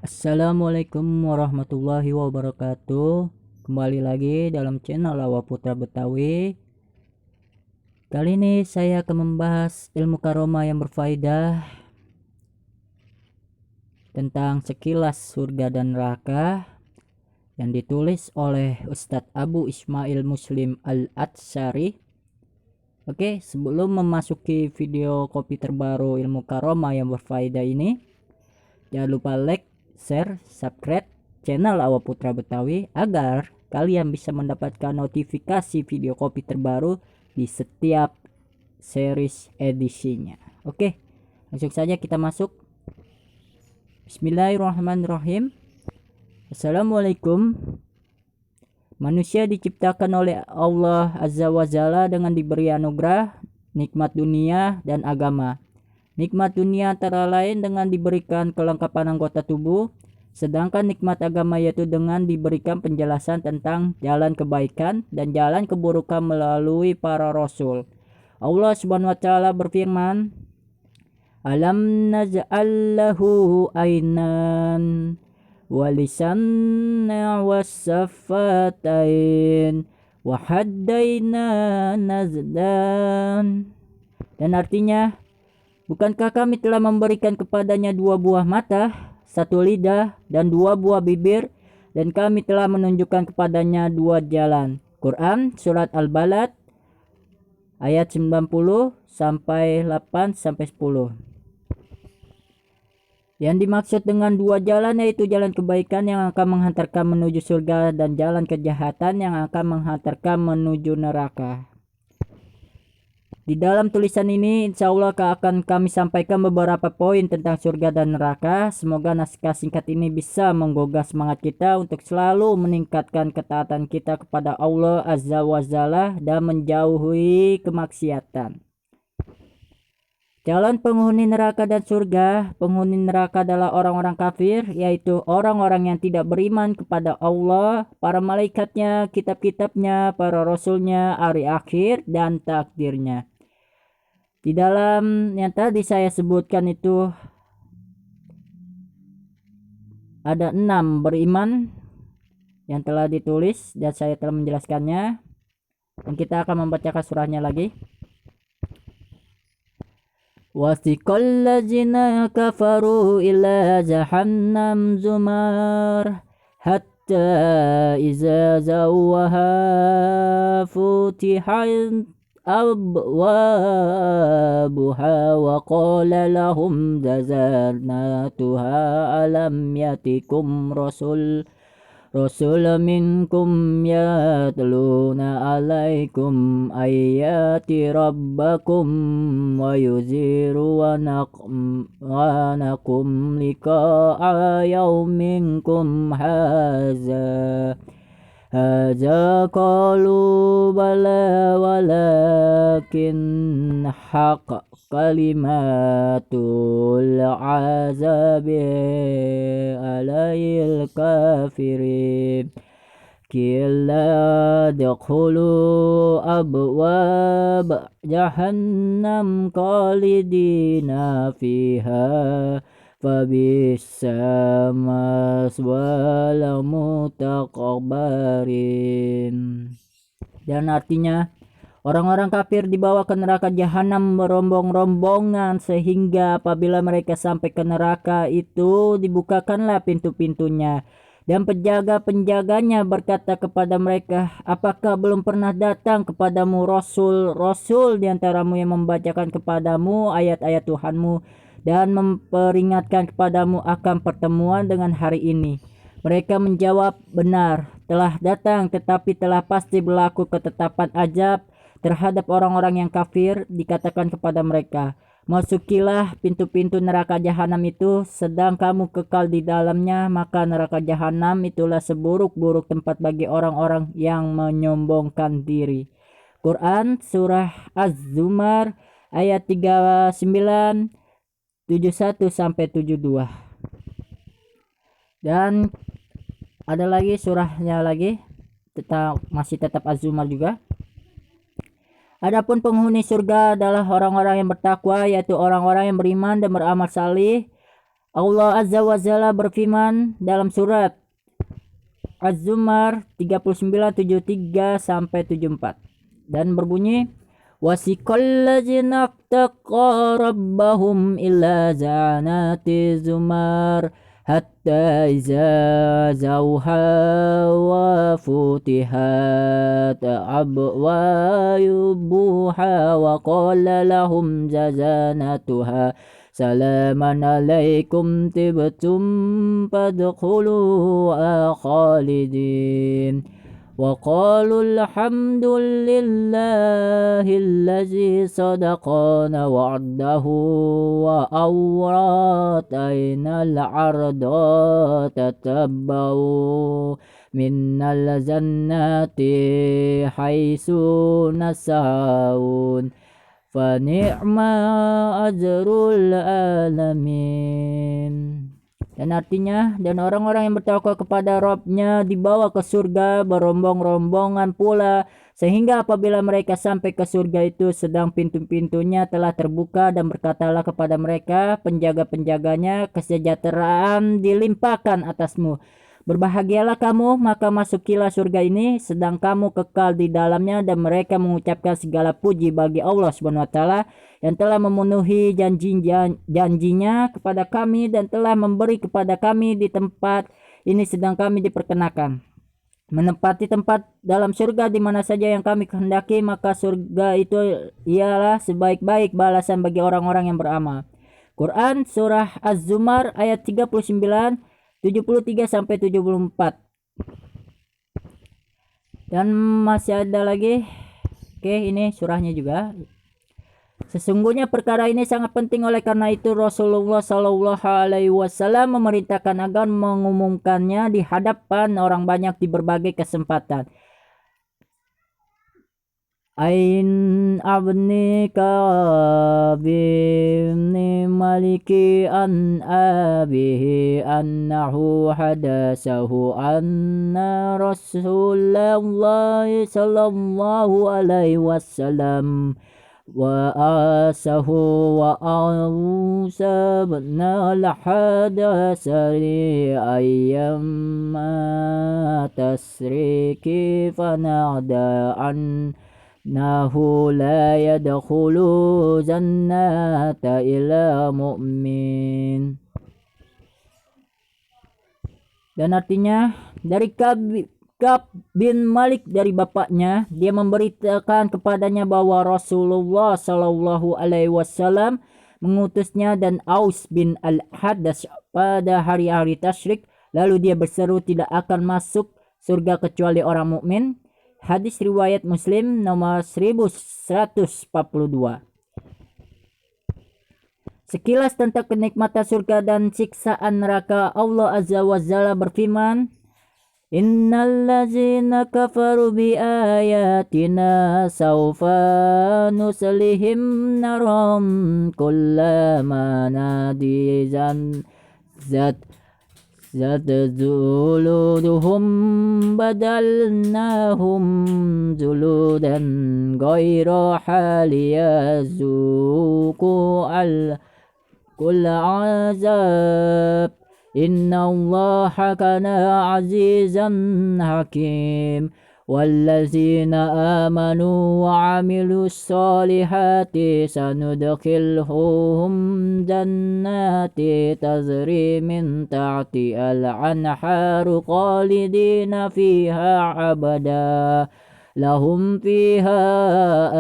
Assalamualaikum warahmatullahi wabarakatuh. Kembali lagi dalam channel Lawa Putra Betawi. Kali ini saya akan membahas ilmu karoma yang berfaedah tentang sekilas surga dan neraka yang ditulis oleh Ustadz Abu Ismail Muslim Al-Atsari. Oke, sebelum memasuki video kopi terbaru ilmu karoma yang berfaedah ini, jangan lupa like, share, subscribe channel Awa Putra Betawi agar kalian bisa mendapatkan notifikasi video kopi terbaru di setiap series edisinya. Oke, langsung saja kita masuk. Bismillahirrahmanirrahim. Assalamualaikum. Manusia diciptakan oleh Allah Azza wa Jalla dengan diberi anugerah, nikmat dunia dan agama. Nikmat dunia antara lain dengan diberikan kelengkapan anggota tubuh, sedangkan nikmat agama yaitu dengan diberikan penjelasan tentang jalan kebaikan dan jalan keburukan melalui para rasul. Allah Subhanahu wa taala berfirman, "Alam naj'al lahu ainan wa lisanna wassafatain wa haddaina nazdan." Dan artinya, bukankah kami telah memberikan kepadanya dua buah mata, satu lidah, dan dua buah bibir, dan kami telah menunjukkan kepadanya dua jalan. Quran Surat Al-Balad ayat 90 sampai 8 sampai 10. Yang dimaksud dengan dua jalan yaitu jalan kebaikan yang akan menghantarkan menuju surga dan jalan kejahatan yang akan menghantarkan menuju neraka. Di dalam tulisan ini insya Allah akan kami sampaikan beberapa poin tentang surga dan neraka. Semoga naskah singkat ini bisa menggugah semangat kita untuk selalu meningkatkan ketaatan kita kepada Allah Azza wa Jalla dan menjauhi kemaksiatan. Jalan penghuni neraka dan surga. Penghuni neraka adalah orang-orang kafir, yaitu orang-orang yang tidak beriman kepada Allah, para malaikatnya, kitab-kitabnya, para rasulnya, hari akhir, dan takdirnya. Di dalam yang tadi saya sebutkan itu ada 6 beriman yang telah ditulis dan saya telah menjelaskannya. Dan kita akan membacakan surahnya lagi. Wasiqal ladzina kafaru ila jahannam zumar hatta iza zawwaha futihat أبوابها وقال لهم خزنتها ألم يأتكم رسل منكم يتلون عليكم آيات ربكم وينذرونكم لقاء يومكم هذا قالوا بلى ولكن حق كلمات العذاب على الكافرين كلا ادخلوا أبواب جهنم خالدين فيها fabisa maswal mutakabbarin. Dan artinya orang-orang kafir dibawa ke neraka jahanam berombong-rombongan sehingga apabila mereka sampai ke neraka itu dibukakanlah pintu-pintunya dan penjaga-penjaganya berkata kepada mereka, apakah belum pernah datang kepadamu rasul diantaramu yang membacakan kepadamu ayat-ayat Tuhanmu dan memperingatkan kepadamu akan pertemuan dengan hari ini? Mereka menjawab, benar, telah datang, tetapi telah pasti berlaku ketetapan azab terhadap orang-orang yang kafir. Dikatakan kepada mereka, masukilah pintu-pintu neraka jahanam itu, sedang kamu kekal di dalamnya, maka neraka jahanam itulah seburuk-buruk tempat bagi orang-orang yang menyombongkan diri. Quran Surah Az-Zumar ayat 39 71 sampai 72. Dan ada lagi surahnya lagi masih tetap Az-Zumar juga. Adapun penghuni surga adalah orang-orang yang bertakwa, yaitu orang-orang yang beriman dan beramal salih. Allah Azza wa Jalla berfirman dalam surat Az-Zumar 39:73 sampai 74 dan berbunyi wasiqal ladzina taqaw rabbahum ila zanati zumar hatta iza zauha wa futihat abwayubuha wa qala lahum jazanatuha salaman alaikum tibtum fadkhuluha khalidin wa qalu alhamdulillahi sadaqana wa'dahu wa awratayna al-arda tatabbau minnal jannati haisu nasaun fa ni'ma ajrul alamin. Dan artinya, dan orang-orang yang bertawakal kepada Rabb-nya dibawa ke surga berombong-rombongan pula, sehingga apabila mereka sampai ke surga itu sedang pintu-pintunya telah terbuka dan berkatalah kepada mereka penjaga-penjaganya, kesejahteraan dilimpahkan atasmu. Berbahagialah kamu, maka masukilah surga ini, sedang kamu kekal di dalamnya, dan mereka mengucapkan segala puji bagi Allah Subhanahu wa taala yang telah memenuhi janjinya kepada kami dan telah memberi kepada kami di tempat ini sedang kami diperkenakan menempati tempat dalam surga di mana saja yang kami kehendaki, maka surga itu ialah sebaik-baik balasan bagi orang-orang yang beramal. Quran surah Az-Zumar ayat 39 73 sampai 74. Dan masih ada lagi. Oke, ini surahnya juga. Sesungguhnya perkara ini sangat penting, oleh karena itu Rasulullah Shallallahu Alaihi Wasallam memerintahkan agar mengumumkannya di hadapan orang banyak di berbagai kesempatan. Ain abnika bimni maliki an abihi annahu hadasahu anna Rasulullah sallallahu alaihi wasallam wa asahu wa awsabna lahadasari ayyamma tasriki fanada'an nahu la yadkhulu jannata illa mu'min. Dan artinya dari Ka'b bin Malik dari bapaknya, dia memberitakan kepadanya bahwa Rasulullah Shallallahu Alaihi Wasallam mengutusnya dan Aus bin Al-Hadas pada hari-hari tasyrik, lalu dia berseru tidak akan masuk surga kecuali orang mukmin. Hadis riwayat Muslim nomor 1142. Sekilas tentang kenikmatan surga dan siksaan neraka, Allah Azza wa Jalla berfirman, Innal ladzina kafaru bi ayatina sawfa nuslihim naram kullama nadizan Zaduluduhum badalnahum zuludan ghaira haliyazuku al kulla azab inna allaha kana azizan hakim والذين آمنوا وعملوا الصالحات سندخلهم جنات تجري من تحتها الأنهار خالدين فيها أبدا لهم فيها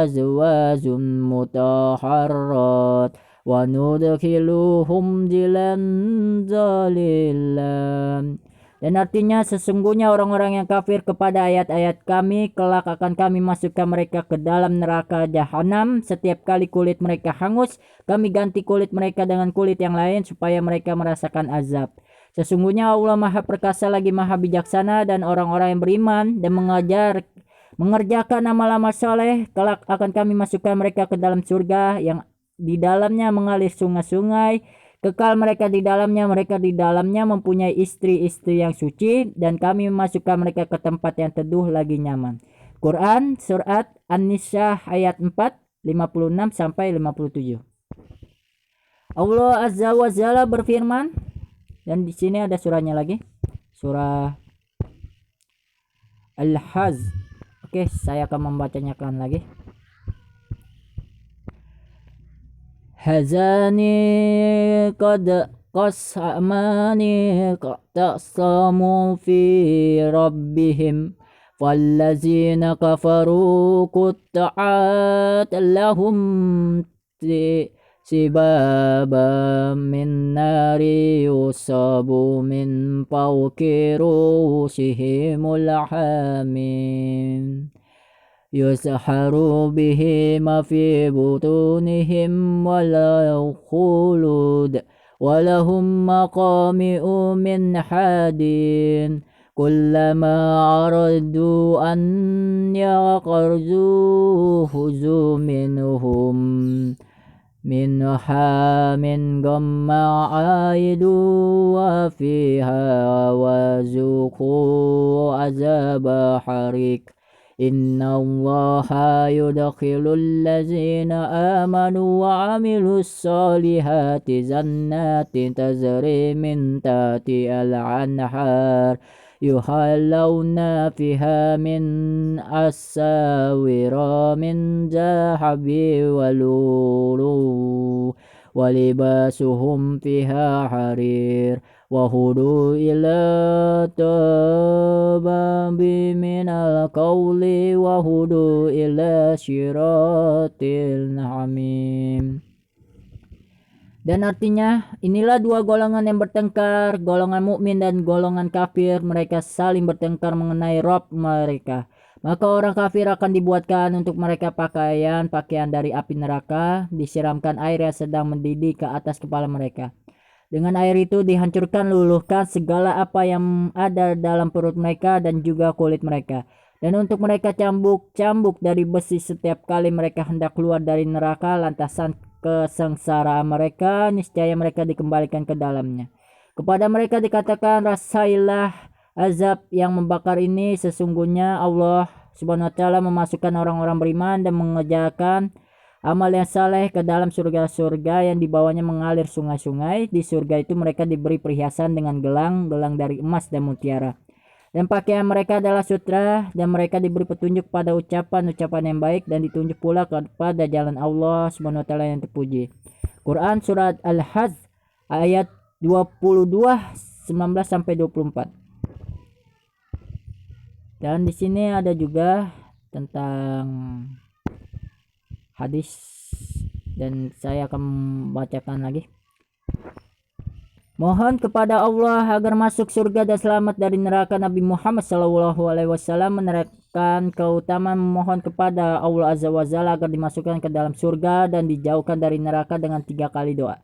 أزواج مطهرات وندخلهم ظلا ظليلا. Dan artinya sesungguhnya orang-orang yang kafir kepada ayat-ayat kami, kelak akan kami masukkan mereka ke dalam neraka jahanam. Setiap kali kulit mereka hangus, kami ganti kulit mereka dengan kulit yang lain supaya mereka merasakan azab. Sesungguhnya Allah Maha Perkasa lagi Maha Bijaksana, dan orang-orang yang beriman dan mengerjakan amal-amal soleh, kelak akan kami masukkan mereka ke dalam surga yang di dalamnya mengalir sungai-sungai. Kekal mereka di dalamnya mempunyai istri-istri yang suci, dan kami memasukkan mereka ke tempat yang teduh lagi nyaman. Quran surat An-Nisa ayat 4 56 sampai 57. Allah Azza wa Jalla berfirman, dan di sini ada surahnya lagi, surah Al-Hajj. Oke, saya akan membacanya lagi. Hazani qad qasamani qatasamu fi rabbihim wallazina kafaru qutta'at lahum sibaba min nari yusabu min fawqi rusihimul hamim yusharu bihi ma fi butunihim walau khulud walahum maqami'u min hadin kullama aradu an yaqarzuhu minhum minha min gamma aidu wa fiha wa zuqu azaba harik Inna allaha yudkhilul lazina amanu wa amilus solihati jannatin tajri min tahtiha al-anhar yuhallawna fiha min asawira min zahabi walulu walibasuhum fiha harir wahudu ila tababi minal qawli wahudu ila syiratil hamim. Dan artinya inilah dua golongan yang bertengkar, golongan mukmin dan golongan kafir. Mereka saling bertengkar mengenai Rabb mereka. Maka orang kafir akan dibuatkan untuk mereka pakaian dari api neraka, disiramkan air yang sedang mendidih ke atas kepala mereka. Dengan air itu dihancurkan luluhkan segala apa yang ada dalam perut mereka dan juga kulit mereka. Dan untuk mereka cambuk-cambuk dari besi setiap kali mereka hendak keluar dari neraka lantasan kesengsaraan mereka, niscaya mereka dikembalikan ke dalamnya. Kepada mereka dikatakan, rasailah azab yang membakar ini, sesungguhnya Allah Subhanahu wa taala memasukkan orang-orang beriman dan mengerjakan amal yang saleh ke dalam surga-surga yang di bawahnya mengalir sungai-sungai. Di surga itu mereka diberi perhiasan dengan gelang-gelang dari emas dan mutiara. Dan pakaian mereka adalah sutra, dan mereka diberi petunjuk pada ucapan-ucapan yang baik, dan ditunjuk pula kepada jalan Allah Subhanahu wa taala yang terpuji. Quran surat Al-Hajj ayat 22 19 sampai 24. Dan di sini ada juga tentang hadis, dan saya akan membacakan lagi. Mohon kepada Allah agar masuk surga dan selamat dari neraka. Nabi Muhammad SAW menerangkan keutamaan memohon kepada Allah Azza wa Jalla agar dimasukkan ke dalam surga dan dijauhkan dari neraka dengan 3 kali doa.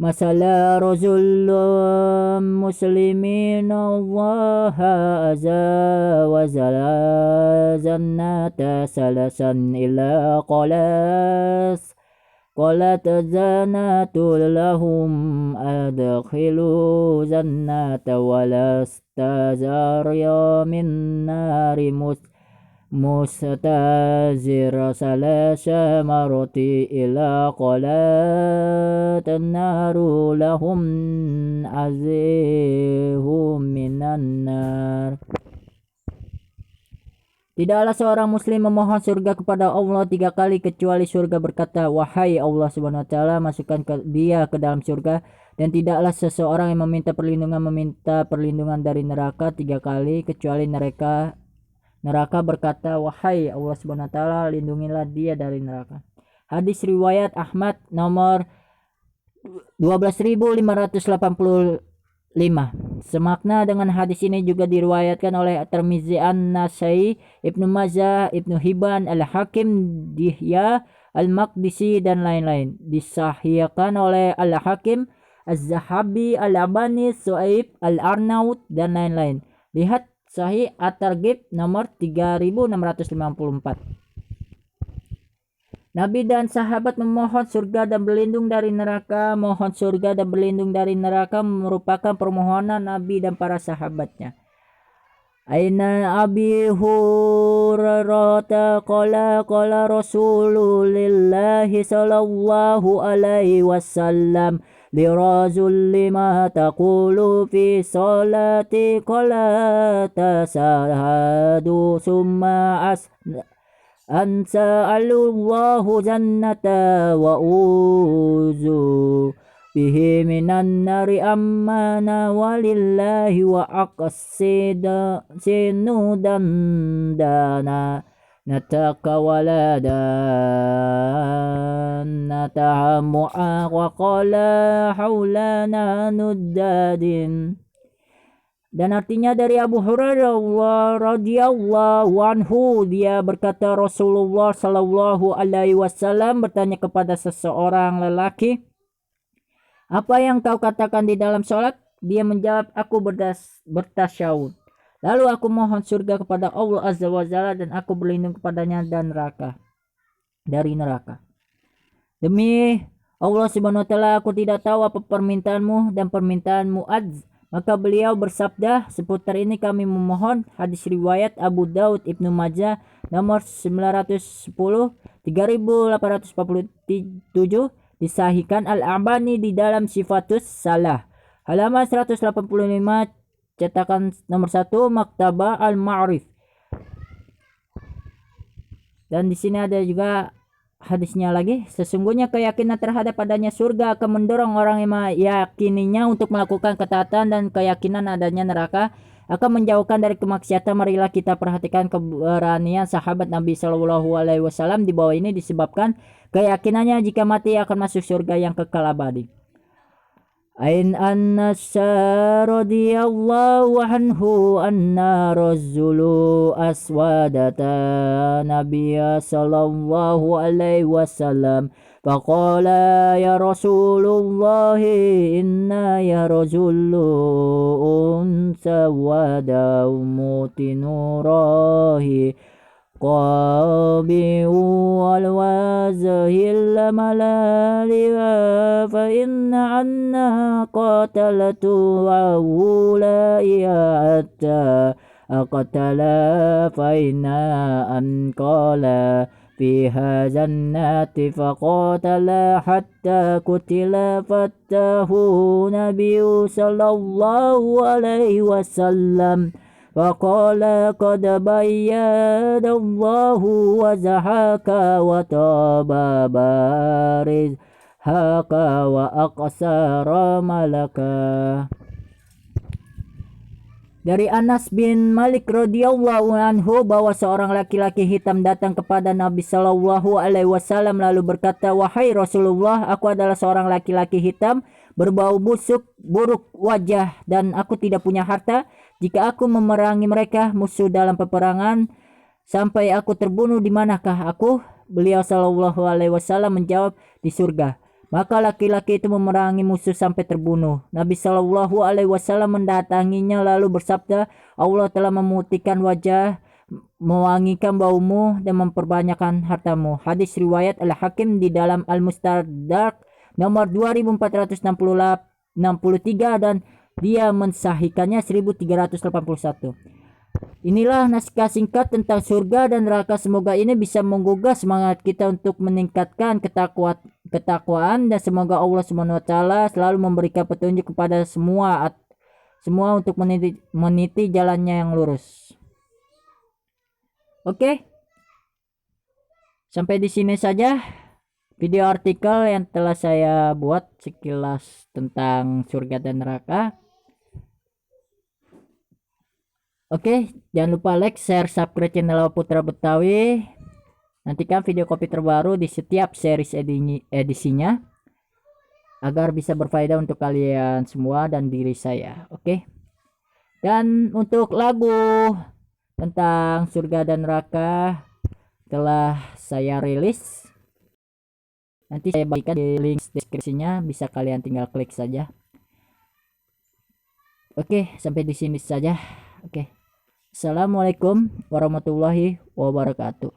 Masalah Rasulullah muslimin Allah Azza wa Jalla jannata salasan ila qalas qalat jannatu lahum adkhilu jannata walastazarya min nari mustazir salasa maroti ila qalat naru lahum azihum minan nar. Tidaklah seorang muslim memohon surga kepada Allah 3 kali kecuali surga berkata, wahai Allah Subhanahu wa taala, masukkan dia ke dalam surga. Dan tidaklah seseorang yang meminta perlindungan dari neraka 3 kali kecuali neraka berkata, wahai Allah Subhanahu wa taala, lindungilah dia dari neraka. Hadis riwayat Ahmad nomor 12585. Semakna dengan hadis ini juga diriwayatkan oleh At-Tirmizi, An-Nasai, Ibnu Majah, Ibnu Hibban, Al-Hakim, Dihya, Al-Maqdisi dan lain-lain. Disahihkan oleh Al-Hakim, Az-Zahabi, Al-Albani, Su'aib, Al-Arnaut dan lain-lain. Lihat Sahih At-Targhib nomor 3654. Nabi dan sahabat memohon surga dan berlindung dari neraka. Mohon surga dan berlindung dari neraka merupakan permohonan Nabi dan para sahabatnya. Aina Abi Hurairah qala Rasulullah sallallahu alaihi wasallam lirajul lima taqulu fi salati qala tasahadu summa ansa allahu jannata wa uzu bihi minan nari ammana walillahi wa aqsida sinudan dana nataka waladan natahamu'a wa qala haulana nuddadin. Dan artinya dari Abu Hurairah radhiyallahu anhu, dia berkata Rasulullah sallallahu alaihi wasallam bertanya kepada seseorang lelaki, apa yang kau katakan di dalam sholat? Dia menjawab, aku bertasyahud. Lalu aku mohon surga kepada Allah Azza wa Jalla dan aku berlindung kepadanya dan dari neraka. Demi Allah Subhanahu wa taala, aku tidak tahu apa permintaanmu dan permintaan Muadz. Maka beliau bersabda, seputar ini kami memohon. Hadis riwayat Abu Daud Ibnu Majah nomor 910 3847, disahihkan Al-Albani di dalam Sifatus Salah halaman 185, cetakan nomor 1 Maktabah Al-Ma'rif. Dan di sini ada juga hadisnya lagi, sesungguhnya keyakinan terhadap adanya surga akan mendorong orang yang meyakininya untuk melakukan ketaatan, dan keyakinan adanya neraka akan menjauhkan dari kemaksiatan. Marilah kita perhatikan keberanian sahabat Nabi Shallallahu Alaihi Wasallam di bawah ini disebabkan keyakinannya jika mati akan masuk surga yang kekal abadi. Ain Anas radhiyallahu anhu anna rajulu aswadata nabiyya sallallahu alaihi wasallam faqala ya Rasulullah inna ya rajulun sawada mutinurahi qabi'u wal-wazahil malaliha fa inna anna qatalatu awula hatta aqtala fa inna an qala fiha jannati fa qatala hatta kutila fattahu nabiyyu sallallahu alaihi wasallam وقال قد بيّن الله وجهك وطاب بارزهك وأقصر ملك. Dari Anas bin Malik radhiyallahu anhu bahwa seorang laki-laki hitam datang kepada Nabi sallallahu alaihi wasallam lalu berkata, wahai Rasulullah, aku adalah seorang laki-laki hitam berbau busuk, buruk wajah, dan aku tidak punya harta. Jika aku memerangi mereka musuh dalam peperangan sampai aku terbunuh, di manakah aku? Beliau sallallahu alaihi wasallam menjawab, di surga. Maka laki-laki itu memerangi musuh sampai terbunuh. Nabi sallallahu alaihi wasallam mendatanginya lalu bersabda, Allah telah memutihkan wajah, mewangikan baumu, dan memperbanyakkan hartamu. Hadis riwayat Al-Hakim di dalam Al-Mustadrak nomor 2463, dan dia mensahihkannya 1381. Inilah naskah singkat tentang surga dan neraka. Semoga ini bisa menggugah semangat kita untuk meningkatkan ketakwaan, dan semoga Allah Subhanahu wa taala selalu memberikan petunjuk kepada semua untuk meniti jalannya yang lurus. Oke. Sampai di sini saja video artikel yang telah saya buat sekilas tentang surga dan neraka. Oke, jangan lupa like, share, subscribe channel Putra Betawi. Nantikan video kopi terbaru di setiap series edisinya agar bisa berfaedah untuk kalian semua dan diri saya. Oke. Dan untuk lagu tentang surga dan neraka telah saya rilis. Nanti saya bagikan di link deskripsinya, bisa kalian tinggal klik saja. Oke, sampai di sini saja. Oke. Assalamualaikum warahmatullahi wabarakatuh.